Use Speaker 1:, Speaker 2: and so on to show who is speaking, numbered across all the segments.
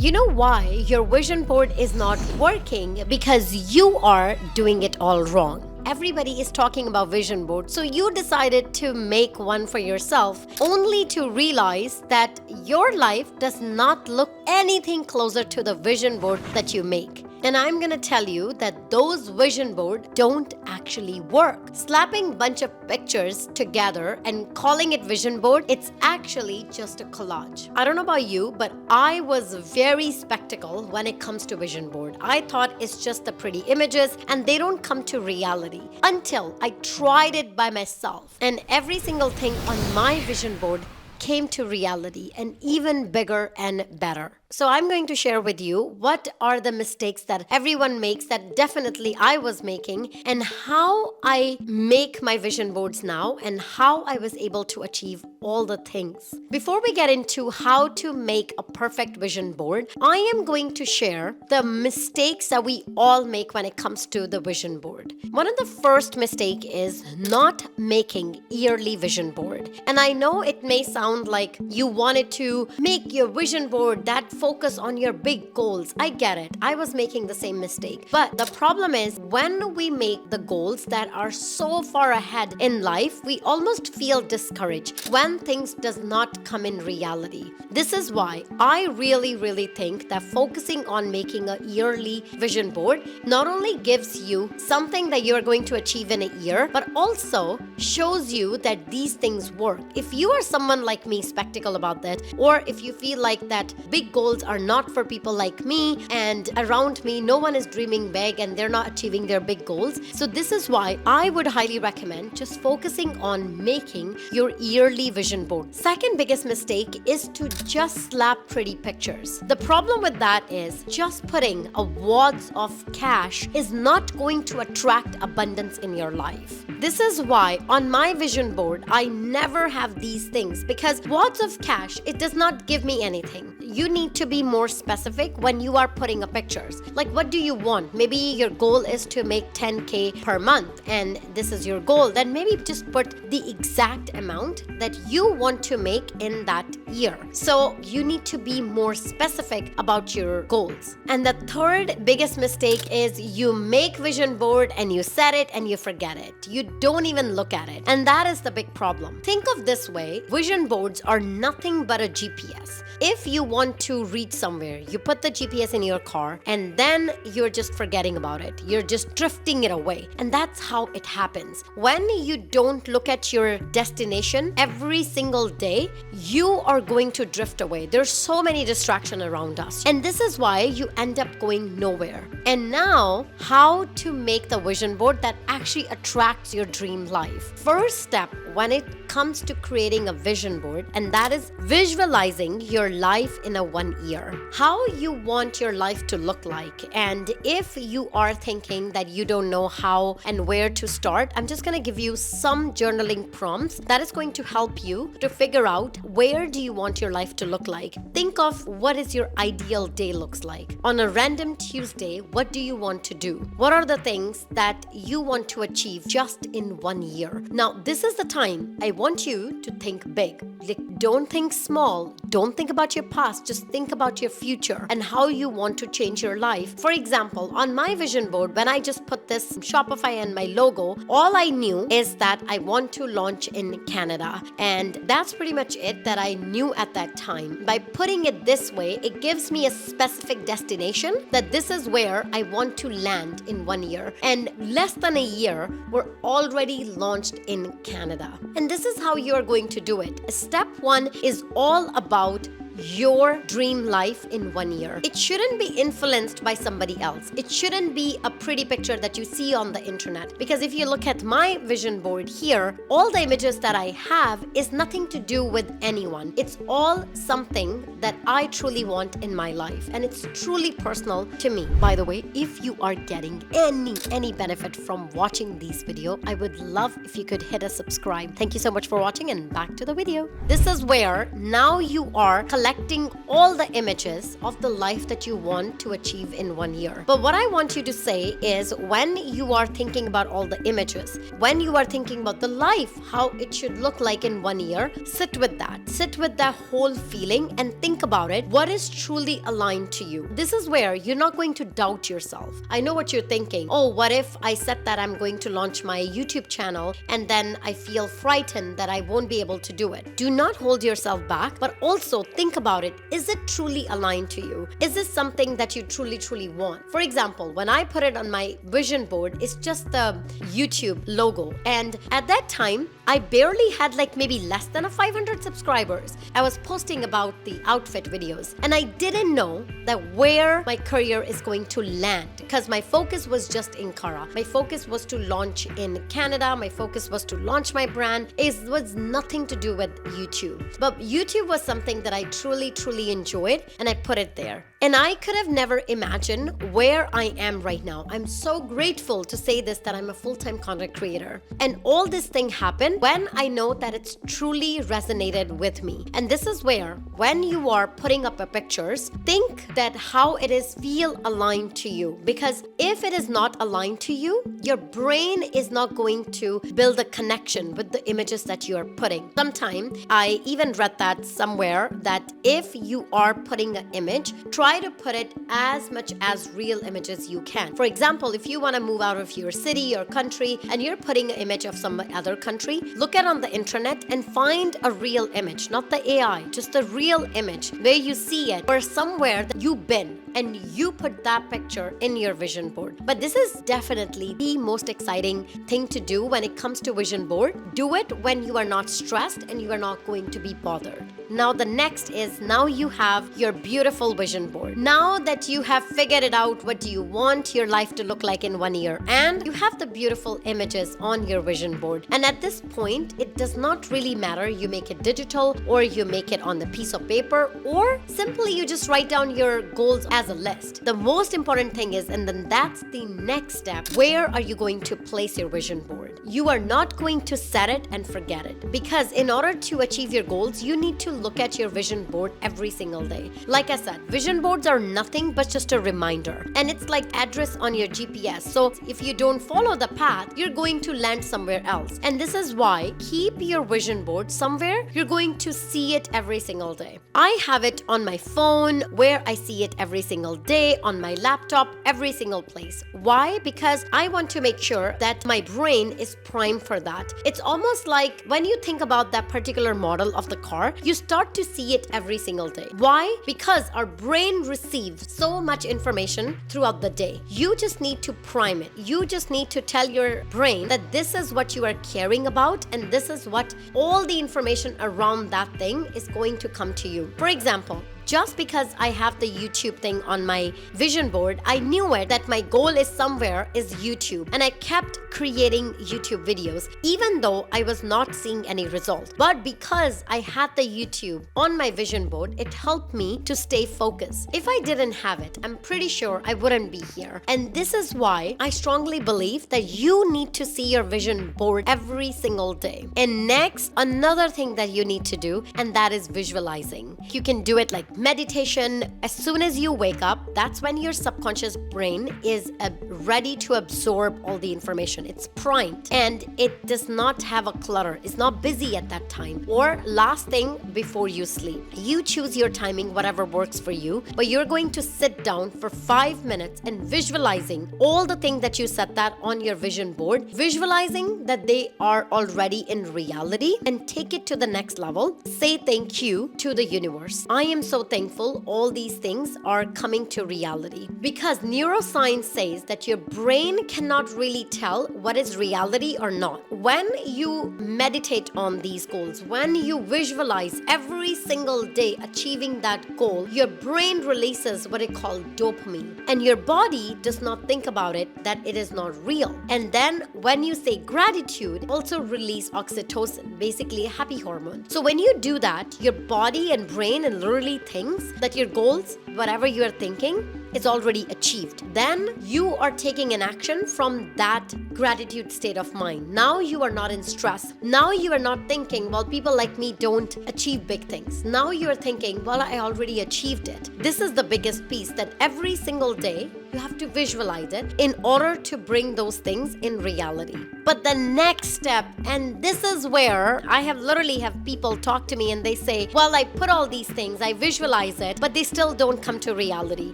Speaker 1: You know why your vision board is not working? Because you are doing it all wrong. Everybody is talking about vision board, so you decided to make one for yourself only to realize that your life does not look anything closer to the vision board that you make. And I'm gonna tell you that those vision boards don't actually work. Slapping bunch of pictures together and calling it vision board, it's actually just a collage. I don't know about you, but I was very skeptical when it comes to vision board. I thought it's just the pretty images and they don't come to reality until I tried it by myself. And every single thing on my vision board came to reality and even bigger and better. So I'm going to share with you what are the mistakes that everyone makes that definitely I was making, and how I make my vision boards now and how I was able to achieve all the things. Before we get into how to make a perfect vision board, I am going to share the mistakes that we all make when it comes to the vision board. One of the first mistake is not making yearly vision board. And I know it may sound like you wanted to make your vision board that focus on your big goals. I get it. I was making the same mistake. But the problem is when we make the goals that are so far ahead in life, we almost feel discouraged when things does not come in reality. This is why I really think that focusing on making a yearly vision board not only gives you something that you're going to achieve in a year, but also shows you that these things work. If you are someone like me, skeptical about that, or if you feel like that big goals are not for people like me and around me, no one is dreaming big and they're not achieving their big goals. So this is why I would highly recommend just focusing on making your yearly vision board. Second biggest mistake is to just slap pretty pictures. The problem with that is just putting a wads of cash is not going to attract abundance in your life. This is why on my vision board, I never have these things, because wads of cash, it does not give me anything. You need to be more specific when you are putting up pictures. Like, what do you want? Maybe your goal is to make 10K per month and this is your goal. Then maybe just put the exact amount that you want to make in that year. So you need to be more specific about your goals. And the third biggest mistake is you make vision board and you set it and you forget it. You don't even look at it. And that is the big problem. Think of this way, vision boards are nothing but a GPS. If you want to reach somewhere, you put the GPS in your car and then you're just forgetting about it. You're just drifting it away. And that's how it happens. When you don't look at your destination every single day, you are going to drift away. There's so many distractions around us. And this is why you end up going nowhere. And now, how to make the vision board that actually attracts your dream life. First step when it comes to creating a vision board, and that is visualizing your life in a 1 year. How you want your life to look like. And if you are thinking that you don't know how and where to start, I'm just going to give you some journaling prompts that is going to help you to figure out where do you want your life to look like. Think of what is your ideal day looks like. On a random Tuesday, what do you want to do? What are the things that you want to achieve just in 1 year? Now, this is the time I want you to think big. Like, don't think small. Don't think about your past. Just think about your future and how you want to change your life. For example, on my vision board, when I just put this Shopify and my logo, all I knew is that I want to launch in Canada. And that's pretty much it that I knew at that time. By putting it this way, it gives me a specific destination that this is where I want to land in 1 year. And less than a year, we're already launched in Canada. And this is how you're going to do it. Step 1 is all about your dream life in 1 year. It shouldn't be influenced by somebody else. It shouldn't be a pretty picture that you see on the internet. Because if you look at my vision board here, all the images that I have is nothing to do with anyone. It's all something that I truly want in my life. And it's truly personal to me. By the way, if you are getting any benefit from watching these videos, I would love if you could hit a subscribe. Thank you so much for watching, and back to the video. This is where now you are collecting collecting all the images of the life that you want to achieve in 1 year. But what I want you to say is, when you are thinking about all the images, when you are thinking about the life, how it should look like in 1 year, sit with that. Sit with that whole feeling and think about it. What is truly aligned to you? This is where you're not going to doubt yourself. I know what you're thinking. Oh, what if I said that I'm going to launch my YouTube channel and then I feel frightened that I won't be able to do it? Do not hold yourself back, but also think about it. Is it truly aligned to you? Is this something that you truly want? For example, when I put it on my vision board, it's just the YouTube logo. And at that time, I barely had like maybe less than 500 subscribers. I was posting about the outfit videos, and I didn't know that where my career is going to land, because my focus was just in Kara. My focus was to launch in Canada. My focus was to launch my brand. It was nothing to do with YouTube. But YouTube was something that I truly enjoyed, and I put it there. And I could have never imagined where I am right now. I'm so grateful to say this, that I'm a full-time content creator. And all this thing happened when I know that it's truly resonated with me. And this is where, when you are putting up your pictures, think that how it is feel aligned to you. Because if it is not aligned to you, your brain is not going to build a connection with the images that you are putting. Sometime I even read that somewhere, that if you are putting an image, try to put it as much as real images you can. For example, if you want to move out of your city or country and you're putting an image of some other country, look at on the internet and find a real image, not the AI, just a real image where you see it or somewhere that you've been, and you put that picture in your vision board. But this is definitely the most exciting thing to do when it comes to vision board. Do it when you are not stressed and you are not going to be bothered. Now the next is, now you have your beautiful vision board. Now that you have figured it out, what do you want your life to look like in 1 year, and you have the beautiful images on your vision board. And at this point, it does not really matter you make it digital or you make it on the piece of paper, or simply you just write down your goals as a list. The most important thing is, and then that's the next step, where are you going to place your vision board? You are not going to set it and forget it, because in order to achieve your goals, you need to look at your vision board every single day. Like I said, vision boards are nothing but just a reminder, and it's like address on your GPS. So if you don't follow the path, you're going to land somewhere else. And this is why keep your vision board somewhere you're going to see it every single day. I have it on my phone, where I see it every single day, on my laptop, every single place. Why? Because I want to make sure that my brain is primed for that. It's almost like when you think about that particular model of the car, you start to see it every single day. Why? Because our brain receives so much information throughout the day. You just need to prime it. You just need to tell your brain that this is what you are caring about, and this is what all the information around that thing is going to come to you. For example, just because I have the YouTube thing on my vision board, I knew it that my goal is somewhere is YouTube, and I kept creating YouTube videos even though I was not seeing any results. But because I had the YouTube on my vision board, it helped me to stay focused. If I didn't have it, I'm pretty sure I wouldn't be here. And this is why I strongly believe that you need to see your vision board every single day. And next, another thing that you need to do, and that is visualizing. You can do it like meditation. As soon as you wake up, that's when your subconscious brain is ready to absorb all the information. It's primed and it does not have a clutter. It's not busy at that time. Or last thing before you sleep. You choose your timing, whatever works for you, but you're going to sit down for 5 minutes and visualizing all the things that you set that on your vision board, visualizing that they are already in reality, and take it to the next level. Say thank you to the universe. I am so thankful all these things are coming to reality, because neuroscience says that your brain cannot really tell what is reality or not. When you meditate on these goals, when you visualize every single day achieving that goal, your brain releases what it called dopamine, and your body does not think about it that it is not real. And then when you say gratitude, also release oxytocin, basically a happy hormone. So when you do that, your body and brain and literally thinks that your goals, whatever you are thinking, is already achieved. Then you are taking an action from that gratitude state of mind. Now you are not in stress. Now you are not thinking, well, people like me don't achieve big things. Now you're thinking, well, I already achieved it. This is the biggest piece, that every single day you have to visualize it in order to bring those things in reality. But the next step, and this is where I have literally have people talk to me and they say, well, I put all these things, I visualize it, but they still don't come to reality.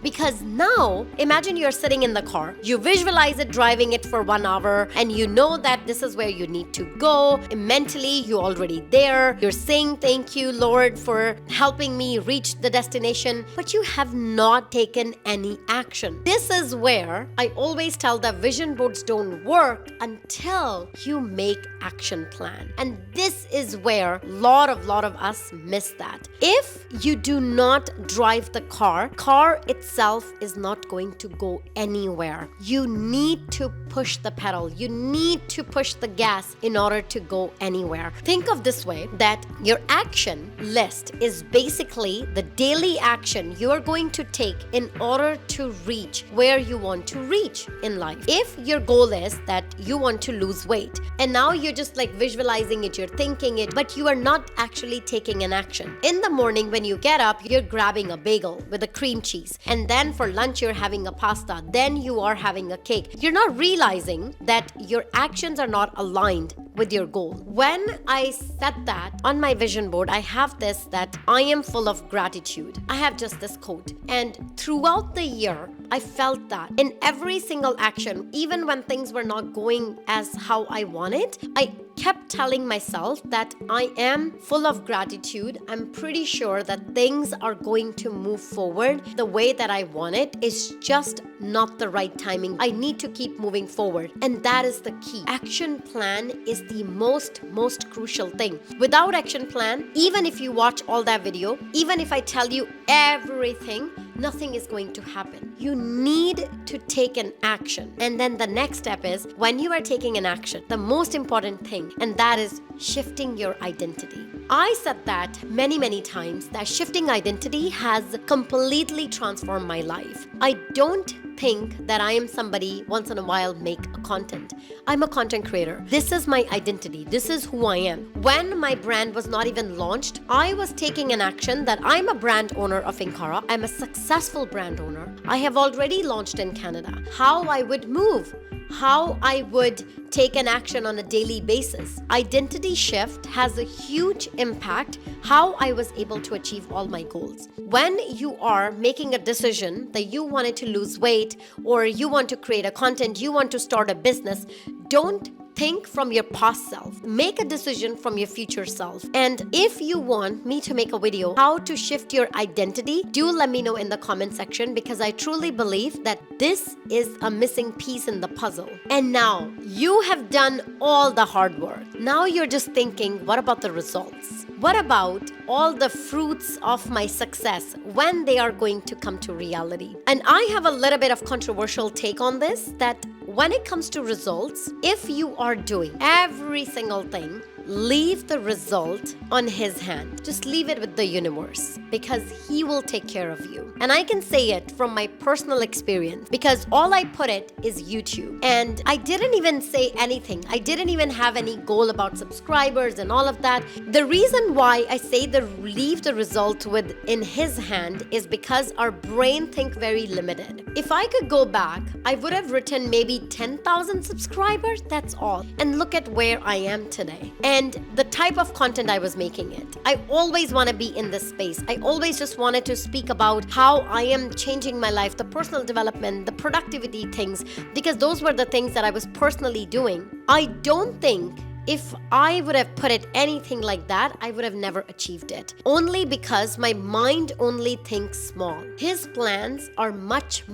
Speaker 1: Because now, imagine you're sitting in the car, you visualize it, driving it for 1 hour, and you know that this is where you need to go. Mentally, you're already there. You're saying, thank you, Lord, for helping me reach the destination, but you have not taken any action. This is where I always tell that vision boards don't work until you make action plan. And this is where a lot of us miss that. If you do not drive the car itself is not going to go anywhere. You need to push the pedal. You need to push the gas in order to go anywhere. Think of this way, that your action list is basically the daily action you're going to take in order to reach where you want to reach in life. If your goal is that you want to lose weight, and now you're just like visualizing it, you're thinking it, but you are not actually taking an action. In the morning when you get up, you're grabbing a bagel with a cream cheese, and then for lunch you're having a pasta, then you are having a cake. You're not realizing that your actions are not aligned with your goal. When I set that on my vision board, I have this, that I am full of gratitude. I have just this quote. And throughout the year, I felt that in every single action, even when things were not going as how I wanted, I kept telling myself that I am full of gratitude. I'm pretty sure that things are going to move forward the way that I want it. It's just not the right timing. I need to keep moving forward. And that is the key. Action plan is the most crucial thing. Without action plan, even if you watch all that video, even if I tell you everything, nothing is going to happen. You need to take an action. And then the next step is, when you are taking an action, the most important thing, and that is shifting your identity. I said that many times, that shifting identity has completely transformed my life. I don't think that I am somebody once in a while make a content. I'm a content creator. This is my identity. This is who I am. When my brand was not even launched, I was taking an action that I'm a brand owner of Inkara. I'm a successful brand owner. I have already launched in Canada. How I would move, how I would take an action on a daily basis. Identity shift has a huge impact how I was able to achieve all my goals. When you are making a decision that you wanted to lose weight, or you want to create a content, you want to start a business, don't think from your past self. Make a decision from your future self. And if you want me to make a video how to shift your identity, do let me know in the comment section, because I truly believe that this is a missing piece in the puzzle. And now you have done all the hard work. Now you're just thinking, what about the results? What about all the fruits of my success when they are going to come to reality? And I have a little bit of controversial take on this, that when it comes to results, if you are doing every single thing, leave the result on his hand. Just leave it with the universe, because he will take care of you. And I can say it from my personal experience, because all I put it is YouTube. And I didn't even say anything. I didn't even have any goal about subscribers and all of that. The reason why I say leave the result in his hand is because our brain think very limited. If I could go back, I would have written maybe 10,000 subscribers, that's all. And look at where I am today. And the type of content I was making it. I always want to be in this space. I always just wanted to speak about how I am changing my life, the personal development, the productivity things, because those were the things that I was personally doing. I don't think if I would have put it anything like that, I would have never achieved it. Only because my mind only thinks small. His plans are much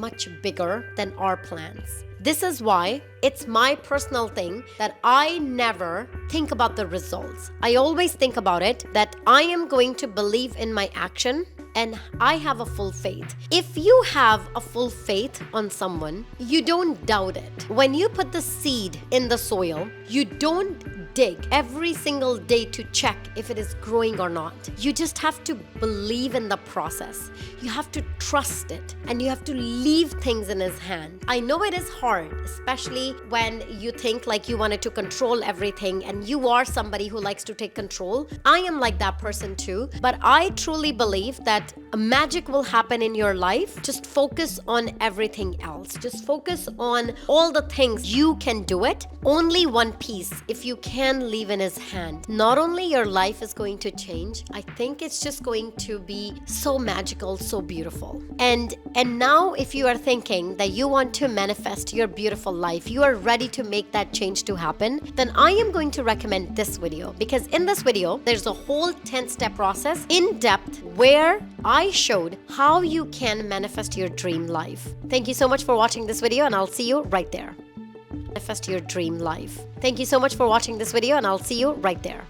Speaker 1: bigger than our plans. This is why it's my personal thing that I never think about the results. I always think about it that I am going to believe in my action, and I have a full faith. If you have a full faith on someone, you don't doubt it. When you put the seed in the soil, you don't dig every single day to check if it is growing or not. You just have to believe in the process. You have to trust it, and you have to leave things in his hand. I know it is hard, especially when you think like you wanted to control everything, and you are somebody who likes to take control. I am like that person too, but I truly believe that magic will happen in your life. Just focus on everything else. Just focus on all the things. You can do it. Only one piece, if you can leave in his hand, not only your life is going to change, I think it's just going to be so magical, so beautiful. And now if you are thinking that you want to manifest your beautiful life, you are ready to make that change to happen, then I am going to recommend this video, because in this video there's a whole 10-step process in depth where I showed how you can manifest your dream life. Thank you so much for watching this video, and I'll see you right there. Manifest your dream life. Thank you so much for watching this video, and I'll see you right there.